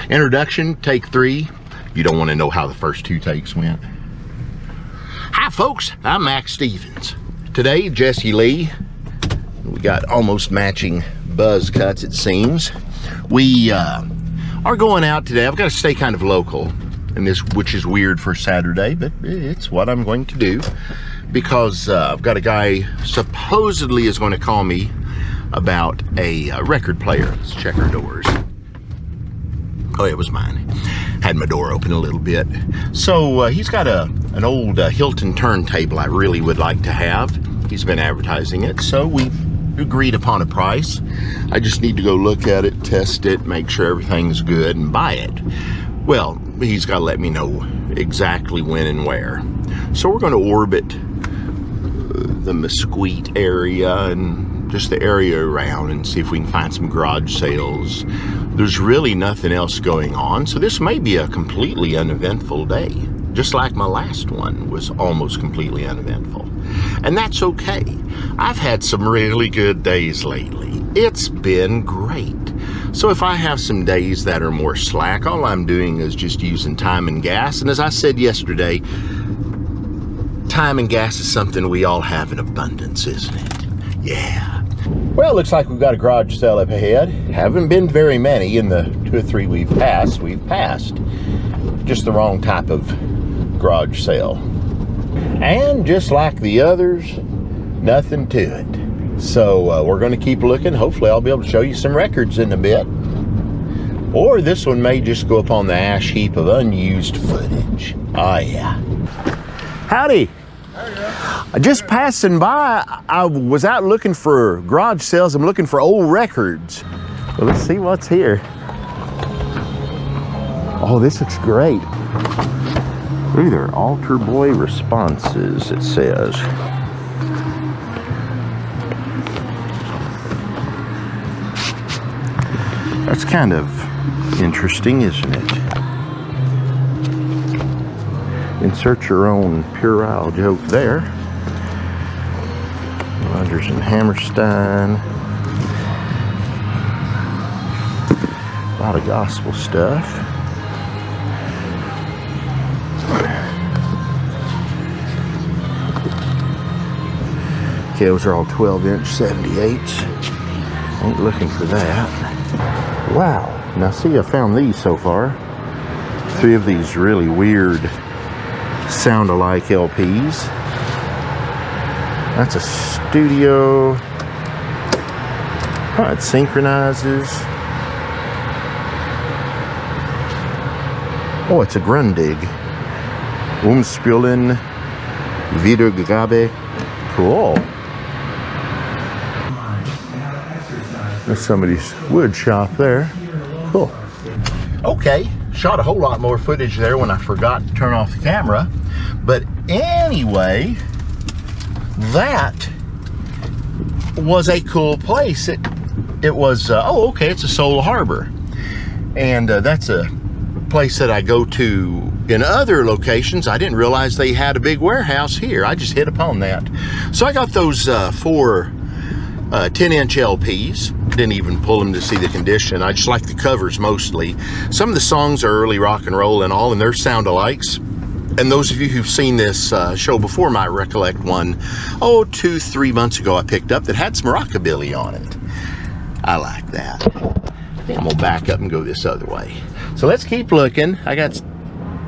Introduction, take 3. You don't want to know how the first 2 takes went. Hi folks, I'm Max Stevens. Today, Jesse Lee. We got almost matching buzz cuts, it seems. We are going out today. I've got to stay kind of local, and which is weird for Saturday, but it's what I'm going to do, because I've got a guy supposedly is going to call me about a record player. Let's check our doors. Oh, it was mine. Had my door open a little bit. So he's got an old Hilton turntable I really would like to have. He's been advertising it, so we agreed upon a price. I just need to go look at it, test it, make sure everything's good, and buy it. Well, he's got to let me know exactly when and where. So we're going to orbit the Mesquite area and just the area around and see if we can find some garage sales. There's really nothing else going on, so this may be a completely uneventful day, just like my last one was almost completely uneventful. And that's okay. I've had some really good days lately. It's been great. So if I have some days that are more slack, all I'm doing is just using time and gas. And as I said yesterday, time and gas is something we all have in abundance, isn't it? Yeah. Well, it looks like we've got a garage sale up ahead. Haven't been very many in the 2 or 3 we've passed. Just the wrong type of garage sale. And just like the others, nothing to it. So we're going to keep looking. Hopefully I'll be able to show you some records in a bit. Or this one may just go up on the ash heap of unused footage. Oh yeah. Howdy. Just passing by, I was out looking for garage sales. I'm looking for old records. Well, let's see what's here. Oh, this looks great. Look, they're altar boy responses, it says. That's kind of interesting, isn't it? Insert your own puerile joke there. Rodgers and Hammerstein. A lot of gospel stuff. Okay, those are all 12-inch 78s. Ain't looking for that. Wow. Now see, I found these so far. 3 of these really weird sound-alike LPs. That's a studio. Oh, it synchronizes. Oh, it's a Grundig. Umspülen Wiedergabe. Cool. There's somebody's wood shop there. Cool. Okay, shot a whole lot more footage there when I forgot to turn off the camera. But anyway, that was a cool place. It was, oh, okay, it's a Soul Harbor. And that's a place that I go to in other locations. I didn't realize they had a big warehouse here. I just hit upon that. So I got those 4 10-inch LPs. Didn't even pull them to see the condition. I just like the covers mostly. Some of the songs are early rock and roll and all, and they're sound-alikes. And those of you who've seen this show before might recollect one, 2-3 months ago I picked up that had some rockabilly on it. I like that. I think I'm gonna back up and go this other way. So let's keep looking.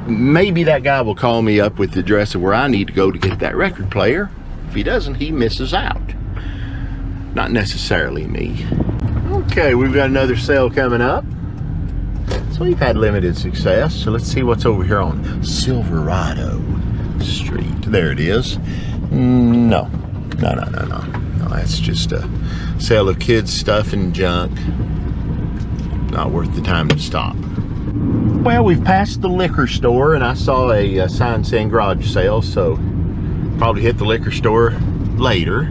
Maybe that guy will call me up with the address of where I need to go to get that record player. If he doesn't, he misses out. Not necessarily me. Okay, we've got another sale coming up. So we've had limited success. So let's see what's over here on Silverado Street. There it is. No, that's just a sale of kids' stuff and junk. Not worth the time to stop. Well, we've passed the liquor store and I saw a sign saying garage sale, so probably hit the liquor store later.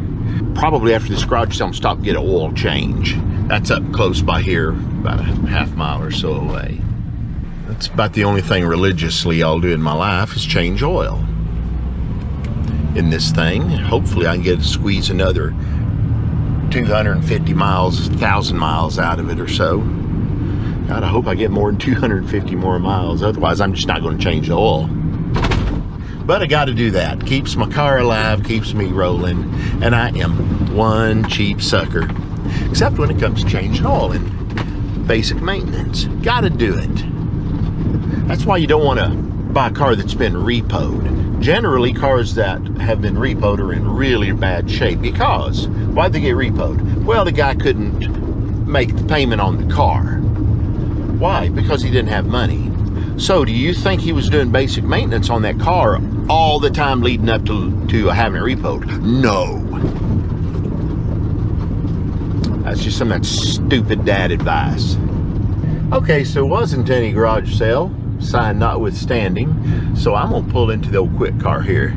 Probably after this garage sale, I'm stop and get an oil change. That's up close by here, about a half mile or so away. That's about the only thing religiously I'll do in my life is change oil in this thing. Hopefully I can get to squeeze another 250 miles, 1,000 miles out of it or so. God, I hope I get more than 250 more miles. Otherwise, I'm just not going to change the oil. But I got to do that. Keeps my car alive, keeps me rolling. And I am one cheap sucker. Except when it comes to changing oil and basic maintenance. Got to do it. That's why you don't want to buy a car that's been repoed. Generally, cars that have been repoed are in really bad shape. Because, why'd they get repoed? Well, the guy couldn't make the payment on the car. Why? Because he didn't have money. So, do you think he was doing basic maintenance on that car all the time leading up to having it repoed? No. That's just some of that stupid dad advice. Okay, so it wasn't any garage sale, sign notwithstanding. So I'm gonna pull into the old quick car here,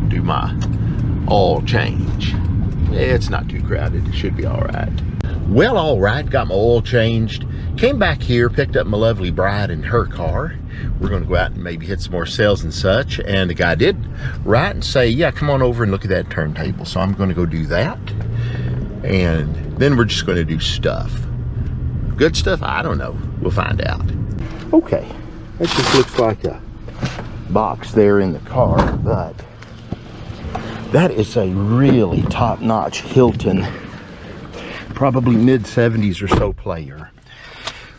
do my oil change. It's not too crowded, it should be all right. Well, all right, got my oil changed. Came back here, picked up my lovely bride in her car. We're gonna go out and maybe hit some more sales and such. And the guy did write and say, yeah, come on over and look at that turntable. So I'm gonna go do that. And then we're just gonna do stuff. Good stuff? I don't know, we'll find out. Okay, that just looks like a box there in the car, but that is a really top-notch Hilton, probably mid-70s or so player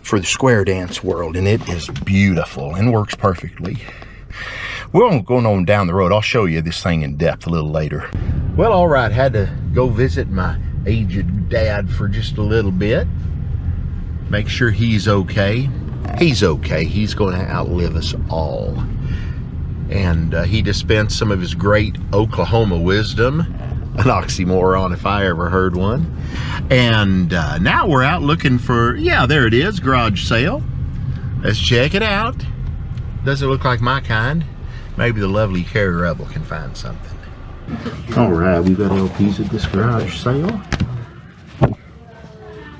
for the square dance world, and it is beautiful and works perfectly. We're going on down the road. I'll show you this thing in depth a little later. Well, all right, had to go visit my aged dad for just a little bit. Make sure he's okay. He's okay. He's going to outlive us all. And he dispensed some of his great Oklahoma wisdom. An oxymoron if I ever heard one. And now we're out looking for, yeah, there it is, garage sale. Let's check it out. Doesn't look like my kind. Maybe the lovely Carrie Rebel can find something. All right, we've got LPs at this garage sale.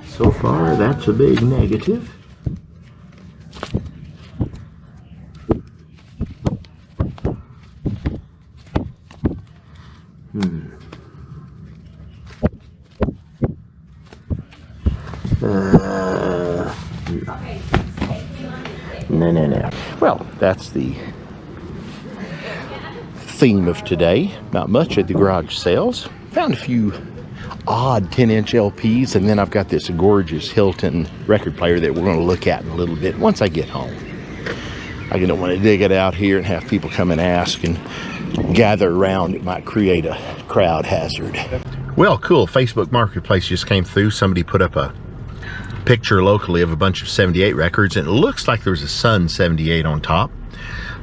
So far, that's a big negative. No. Well, that's the theme of today. Not much at the garage sales. Found a few odd 10-inch LPs, and then I've got this gorgeous Hilton record player that we're going to look at in a little bit once I get home. I don't want to dig it out here and have people come and ask and gather around. It might create a crowd hazard. Well, cool. Facebook Marketplace just came through. Somebody put up a picture locally of a bunch of 78 records, and it looks like there's a Sun 78 on top.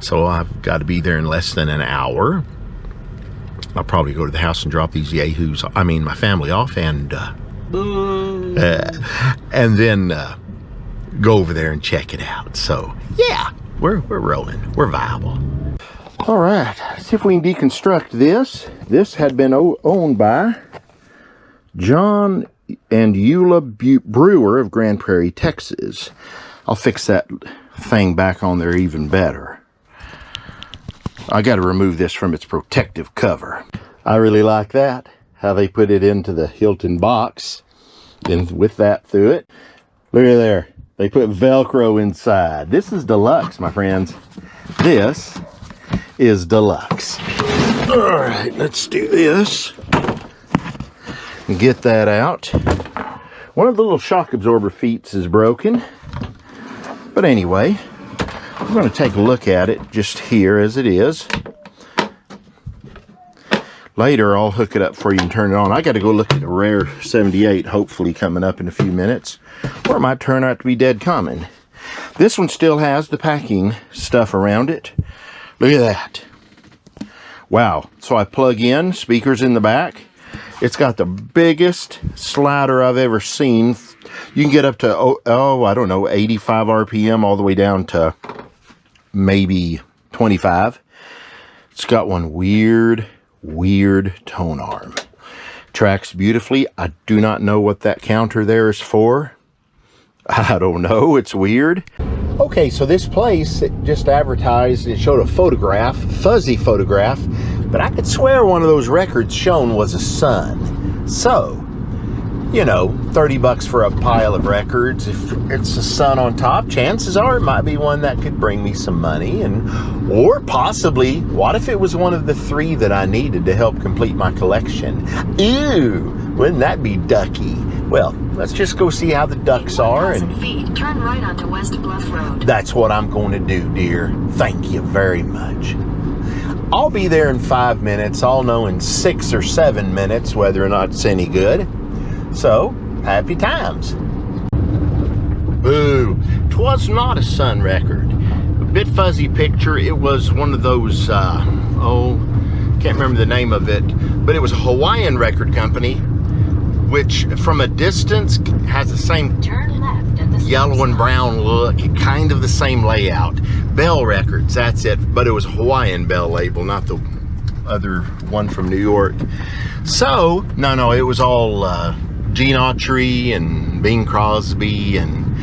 So I've got to be there in less than an hour. I'll probably go to the house and drop these yahoos, my family off, and then go over there and check it out. So yeah, we're rolling, we're viable. All right, let's see if we can deconstruct this. This had been owned by John and Eula Brewer of Grand Prairie, Texas. I'll fix that thing back on there even better. I got to remove this from its protective cover. I really like that, how they put it into the Hilton box, then with that through it. Look at there, they put Velcro inside. This is deluxe, my friends. This is deluxe. All right, let's do this and get that out. One of the little shock absorber feet is broken, but anyway, we're going to take a look at it just here as it is. Later, I'll hook it up for you and turn it on. I got to go look at the rare 78, hopefully coming up in a few minutes, or it might turn out to be dead common. This one still has the packing stuff around it. Look at that. Wow. So I plug in, speakers in the back. It's got the biggest slider I've ever seen. You can get up to, I don't know, 85 RPM all the way down to maybe 25. It's got one weird tone arm. Tracks beautifully. I do not know what that counter there is for. I don't know. It's weird. Okay, so this place, it just advertised, it showed a photograph, fuzzy photograph, but I could swear one of those records shown was a Sun. So, you know, 30 bucks for a pile of records. If it's a Sun on top, chances are it might be one that could bring me some money. Or possibly, what if it was one of the 3 that I needed to help complete my collection? Ew, wouldn't that be ducky? Well, let's just go see how the ducks are. And feet, turn right onto West Bluff Road. That's what I'm going to do, dear. Thank you very much. I'll be there in 5 minutes. I'll know in 6 or 7 minutes whether or not it's any good. So, happy times. Boo. 'Twas not a Sun record. A bit fuzzy picture. It was one of those, can't remember the name of it, but it was a Hawaiian record company, which from a distance has the same yellow and brown look, kind of the same layout. Bell Records, that's it, but it was a Hawaiian Bell label, not the other one from New York. So, no, it was all Gene Autry and Bing Crosby and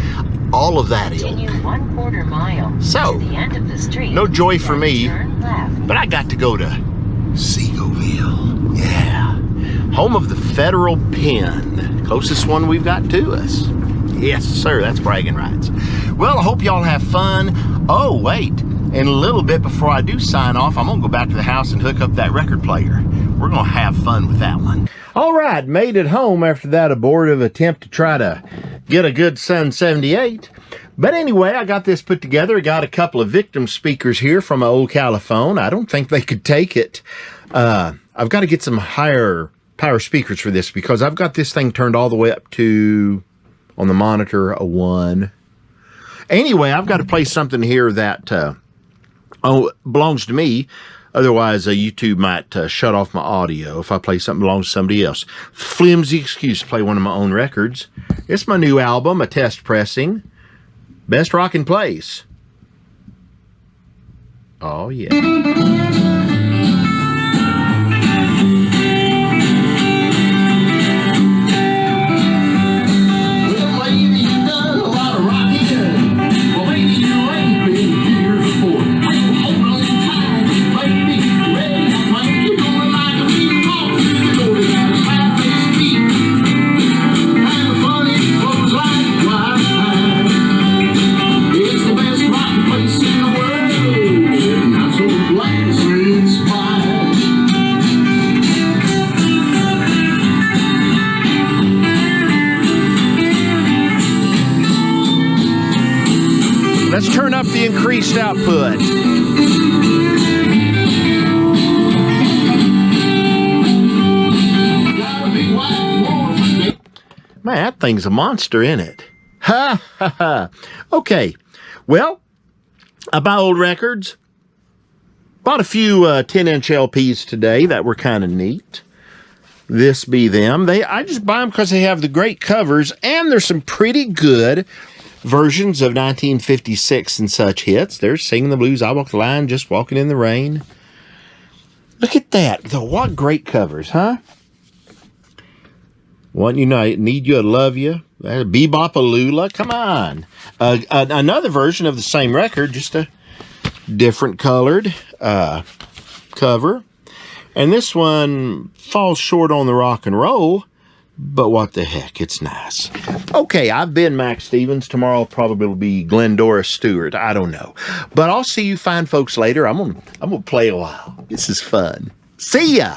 all of that. Continue 1/4 mile so, to the end of the street. No joy for me, Turn left. but I got to go to Seagoville. Yeah. Home of the Federal Pen. Closest one we've got to us. Yes, sir, that's bragging rights. Well, I hope y'all have fun. Oh, wait. In a little bit before I do sign off, I'm going to go back to the house and hook up that record player. We're going to have fun with that one. All right, made it home after that abortive attempt to try to get a good Sun 78. But anyway, I got this put together. I got a couple of victim speakers here from my old Caliphone. I don't think they could take it. I've got to get some higher power speakers for this because I've got this thing turned all the way up to, on the monitor, a 1. Anyway, I've got to play something here that belongs to me. Otherwise, YouTube might shut off my audio if I play something that belongs to somebody else. Flimsy excuse to play one of my own records. It's my new album, a test pressing. Best Rockin' Place. Oh, yeah. Let's turn up the increased output. Man, that thing's a monster, isn't it? Ha ha ha. Okay, well, I buy old records. Bought a few 10-inch LPs today that were kind of neat. This be them. I just buy them because they have the great covers, and there's some pretty good versions of 1956 and such hits. There's Singing the Blues, I Walk the Line, Just Walking in the Rain. Look at that. What great covers, huh? Want You, Need You, I Love You. Bebop-a-Lula. Come on. Another version of the same record, just a different colored cover. And this one falls short on the rock and roll. But what the heck, it's nice. Okay, I've been Max Stevens. Tomorrow will probably be Glendora Stewart. I don't know. But I'll see you fine folks later. I'm gonna play a while. This is fun. See ya!